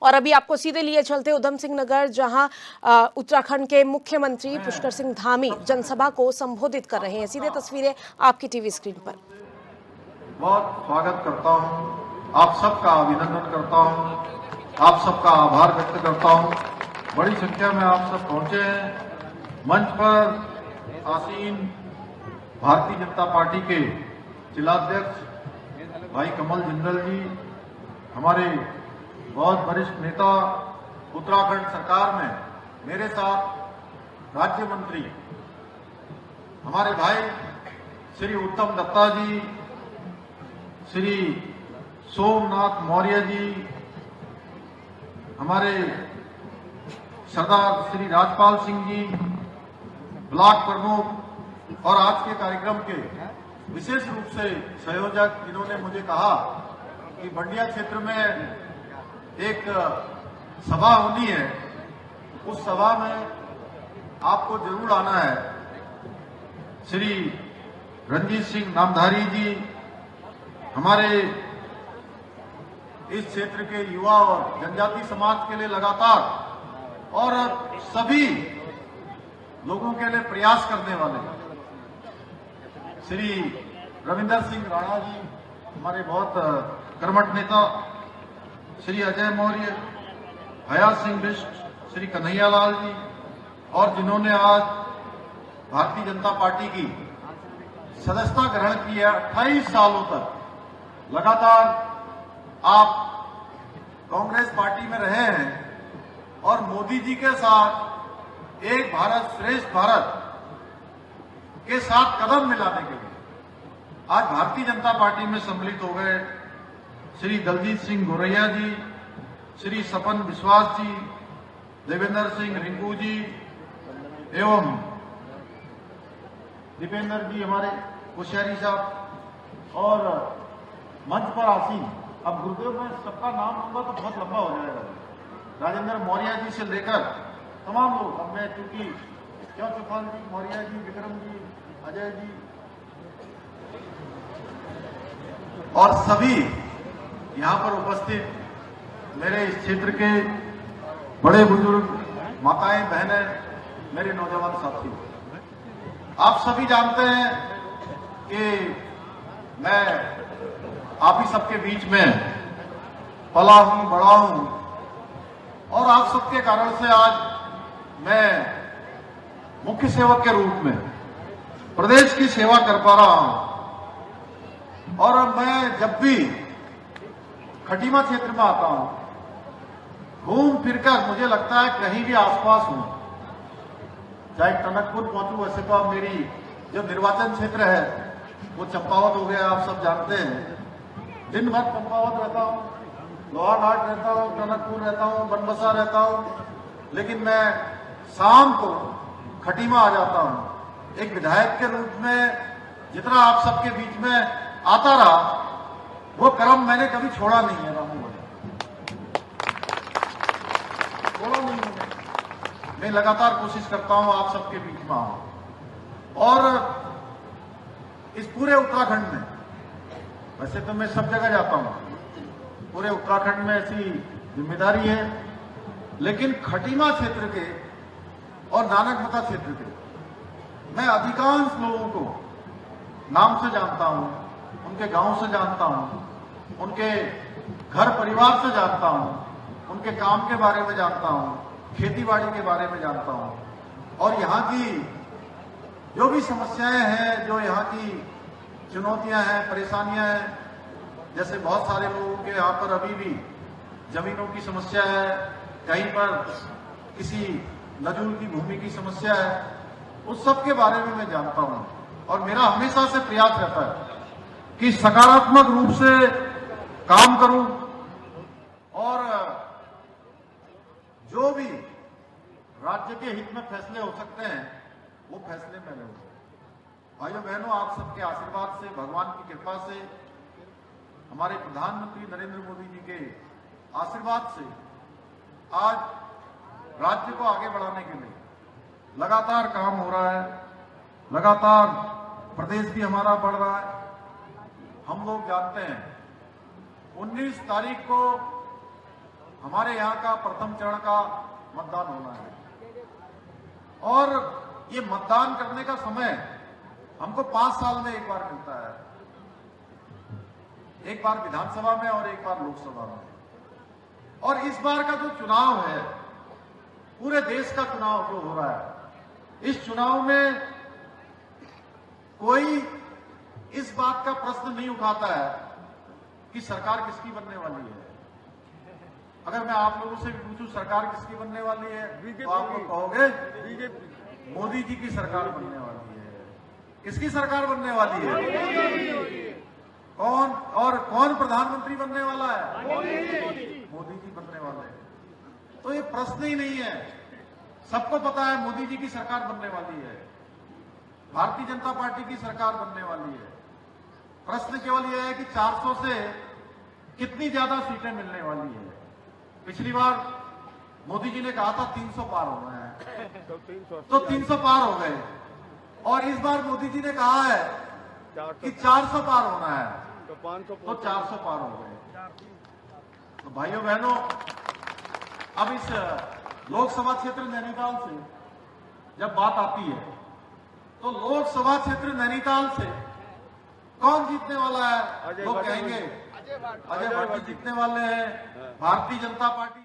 और अभी आपको सीधे लिए चलते उधम सिंह नगर, जहां उत्तराखंड के मुख्यमंत्री पुष्कर सिंह धामी जनसभा को संबोधित कर रहे हैं। सीधे तस्वीरें आपकी टीवी स्क्रीन पर। बहुत स्वागत करता हूं, आप सबका अभिनंदन करता हूं, आप सबका आभार व्यक्त करता हूं। बड़ी संख्या में आप सब पहुंचे हैं। मंच पर आसीन भारतीय जनता पार्टी के जिलाध्यक्ष भाई कमल जिंदल जी, हमारे बहुत वरिष्ठ नेता, उत्तराखंड सरकार में मेरे साथ राज्य मंत्री हमारे भाई श्री उत्तम दत्ता जी, श्री सोमनाथ मौर्य जी, हमारे सरदार श्री राजपाल सिंह जी, ब्लॉक प्रमुख और आज के कार्यक्रम के विशेष रूप से संयोजक, जिन्होंने मुझे कहा कि बंडिया क्षेत्र में एक सभा होनी है, उस सभा में आपको जरूर आना है। श्री रंजीत सिंह नामधारी जी, हमारे इस क्षेत्र के युवा और जनजाति समाज के लिए लगातार और सभी लोगों के लिए प्रयास करने वाले श्री रविंदर सिंह राणा जी, हमारे बहुत कर्मठ नेता, श्री अजय मौर्य, हयात सिंह बिष्ट, श्री कन्हैयालाल जी, और जिन्होंने आज भारतीय जनता पार्टी की सदस्यता ग्रहण की है। 28 सालों तक लगातार आप कांग्रेस पार्टी में रहे हैं और मोदी जी के साथ एक भारत श्रेष्ठ भारत के साथ कदम मिलाने के लिए आज भारतीय जनता पार्टी में सम्मिलित हो गए श्री दलजीत सिंह गोरैया जी, श्री सपन विश्वास जी, देवेंद्र सिंह रिंकू जी एवं दीपेंद्र जी, हमारे कुशहरी साहब, और मंच पर आसीन, अब गुरुदेव में सबका नाम लूंगा तो बहुत लंबा हो जाएगा, राजेंद्र मौर्य जी से लेकर तमाम लोग, अब मैं चूंकि क्यों चौपाल जी, मौर्य जी, विक्रम जी, अजय जी और सभी यहाँ पर उपस्थित मेरे इस क्षेत्र के बड़े बुजुर्ग, माताएं, बहनें, मेरे नौजवान साथी, आप सभी जानते हैं कि मैं आप ही सबके बीच में पला हूं, बड़ा हूं, और आप सबके कारण से आज मैं मुख्य सेवक के रूप में प्रदेश की सेवा कर पा रहा हूं। और मैं जब भी खटीमा क्षेत्र में आता हूं, घूम फिरकर मुझे लगता है कहीं भी आसपास हूं, चाहे टनकपुर पहुंचू, वैसे तो अब मेरी जो निर्वाचन क्षेत्र है वो चंपावत हो गया, आप सब जानते हैं। दिन भर चंपावत रहता हूं, लोहाघाट रहता हूं, टनकपुर रहता हूं, बनबसा रहता हूं, लेकिन मैं शाम को खटीमा आ जाता हूं। एक विधायक के रूप में जितना आप सबके बीच में आता रहा, वो क्रम मैंने कभी छोड़ा नहीं है। रामू छोड़ा नहीं है, मैं लगातार कोशिश करता हूं आप सबके बीच में आऊं। और इस पूरे उत्तराखंड में, वैसे तो मैं सब जगह जाता हूं, पूरे उत्तराखंड में ऐसी जिम्मेदारी है, लेकिन खटीमा क्षेत्र के और नानकमता क्षेत्र के मैं अधिकांश लोगों को नाम से जानता हूं, उनके गांव से जानता हूं, उनके घर परिवार से जानता हूं, उनके काम के बारे में जानता हूं, खेतीबाड़ी के बारे में जानता हूं, और यहाँ की जो भी समस्याएं हैं, जो यहाँ की चुनौतियां हैं, परेशानियां हैं, जैसे बहुत सारे लोगों के यहाँ पर अभी भी जमीनों की समस्या है, कहीं पर किसी नजूल की भूमि की समस्या है, उस सब के बारे में मैं जानता हूं। और मेरा हमेशा से प्रयास रहता है कि सकारात्मक रूप से काम करूं और जो भी राज्य के हित में फैसले हो सकते हैं वो फैसले मैं लूंगा। भाइयों बहनों, आप सबके आशीर्वाद से, भगवान की कृपा से, हमारे प्रधानमंत्री नरेंद्र मोदी जी के आशीर्वाद से आज राज्य को आगे बढ़ाने के लिए लगातार काम हो रहा है, लगातार प्रदेश भी हमारा बढ़ रहा है। हम लोग जानते हैं 19 तारीख को हमारे यहाँ का प्रथम चरण का मतदान होना है और ये मतदान करने का समय हमको 5 साल में एक बार मिलता है, एक बार विधानसभा में और एक बार लोकसभा में। और इस बार का जो चुनाव है, पूरे देश का चुनाव जो हो रहा है, इस चुनाव में कोई इस बात का प्रश्न नहीं उठाता है कि सरकार किसकी बनने वाली है। अगर मैं आप लोगों से भी पूछूं सरकार किसकी बनने वाली है, तो आप लोग कहोगे मोदी जी की सरकार बनने वाली है। किसकी सरकार बनने वाली है? कौन प्रधानमंत्री बनने वाला है? मोदी जी बनने वाले हैं। तो ये प्रश्न ही नहीं है, सबको पता है मोदी जी की सरकार बनने वाली है, भारतीय जनता पार्टी की सरकार बनने वाली है। प्रश्न केवल यह है कि 400 से कितनी ज्यादा सीटें मिलने वाली है। पिछली बार मोदी जी ने कहा था 300 पार होना है, तो 300 पार हो गए। और इस बार मोदी जी ने कहा है कि 400 पार होना है, तो 400 पार हो गए। तो भाइयों बहनों, अब इस लोकसभा क्षेत्र नैनीताल से जब बात आती है, तो लोकसभा क्षेत्र नैनीताल से कौन जीतने वाला है? लोग कहेंगे अजय भट्ट जीतने वाले हैं, भारतीय जनता पार्टी।